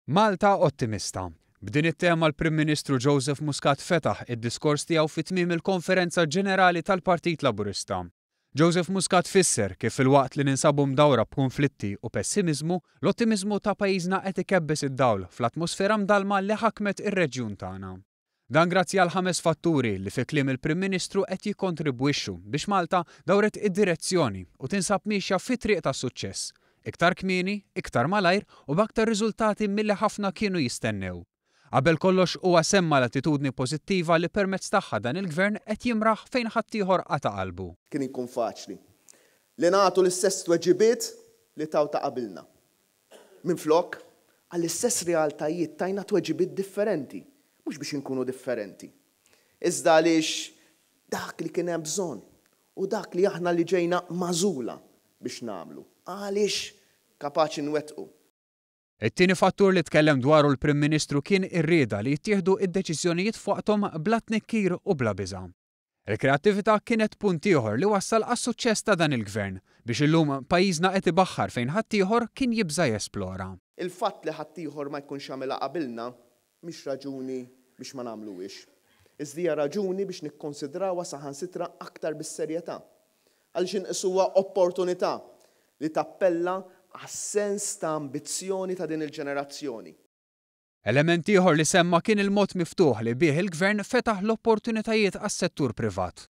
Malta ottimista. B'din it-tema l-Prim Ministru Joseph Muscat fetaħ id-diskors tiegħu fi tmiem il-Konferenza Ġenerali tal-Partit Laburista. Joseph Muscat fisser kif filwaqt li ninsabu mdawra b'konflitti u pessimiżmu, l-ottimizmu ta' pajjiżna qed ikebbes id-dawl fl-atmosfera mdalma li ħakmet ir-reġjun tagħna. Dan grazzi għal 5 fatturi li fi kliem il-Prim Ministru qed jikkontribwixxu biex Malta dawret id-direzzjoni u tinsab mixja fi triq ta' suċċess. Iktar kmieni, iktar malajr u b'aktar riżultati milli ħafna kienu jistennew. Qabel kollox huwa semma l-attitudni pożittiva li permezz tagħha dan il-Gvern qed jimraħ fejn ħaddieħor qata' qalbu. Kien ikun faċli li nagħtu l-istess tweġibiet li taw ta' qabilna. Minflok, għall-istess realtajiet tajna tweġibiet differenti, mhux biex inkunu differenti. Iżda għaliex dak li kien hemm bżonn u dak li aħna li ġejna magħżula biex nagħmlu. Għaliex kapaċi nwettqu. It-tieni fattur li tkellem dwaru l-Prim Ministru kien ir-rieda li jittieħdu id-deċiżjonijiet fuqhom bla tnikkir u bla biża'. Il-kreattività kienet punt ieħor li wassal għas-suċċess ta' dan il-Gvern biex illum pajjiżna qed ibaħħar fejn ħaddieħor kien jibża jesplora. Il-fatt li ħaddieħor ma jkunx għamilha qabilna mhix raġuni biex ma nagħmluhiex. Iżda hija raġuni biex nikkonsidrawha saħansitra aktar bis-serjetà. Għaliex inqisuha opportunità li tappella għas-sens ta' ambizzjoni ta' din il-ġenerazzjoni. Element ieħor li semma kien il-mod miftuħ li bih il-Gvern fetaħ l-opportunitajiet għas-settur privat.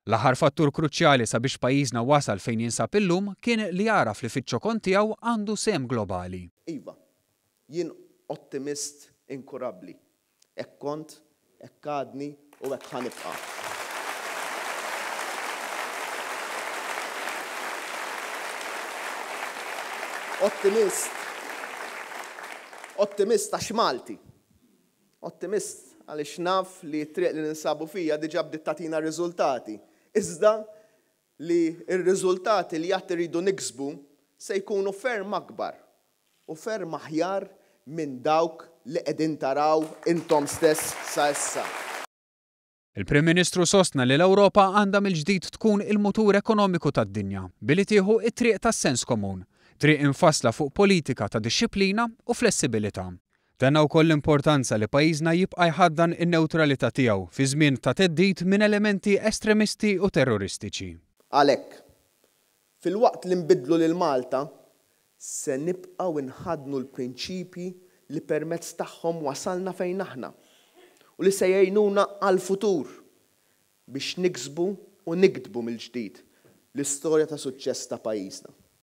L-aħħar fattur kruċjali sabiex pajjiżna wasal fejn jinsab illum kien li jaraf li fiċ-ċokon tiegħu għandu sem globali. Iva, jien ottimist inkurabbli. Hekk kont, hekk għadni u hekk ħanibqa'. Ottimist għax Malti. Ottimist għaliex naf li t-triq li ninsabu fija diġà bdiet tagħtina riżultati. Iżda li r-riżultati li qatt iridu niksbu se jkunu ferm akbar u ferm aħjar minn dawk li qegħdin taraw intom stess sa issa. Il-Prim Ministru sostna li l-Ewropa għandha mill-ġdid tkun il-mutur ekonomiku tad-dinja billi tieħu it-triq tas-sens komun. Triq infassla fuq politika ta' dixxilpina u flessibilità. Tenna wkoll l-importanza li pajjiżna jibqa' jħaddan in-newtralità tiegħu fi żmien ta' theddid minn elementi estremisti u terroristiċi. Għalhekk, filwaqt li nbiddlu lil Malta, se nibqgħu nħadnu l-prinċipji li permezz tagħhom wasalna fejn aħna u li se jgħinuna għall-futur biex niksbu u nikdbu mill-ġdid l-istorja ta' suċċess ta' pajjiżna.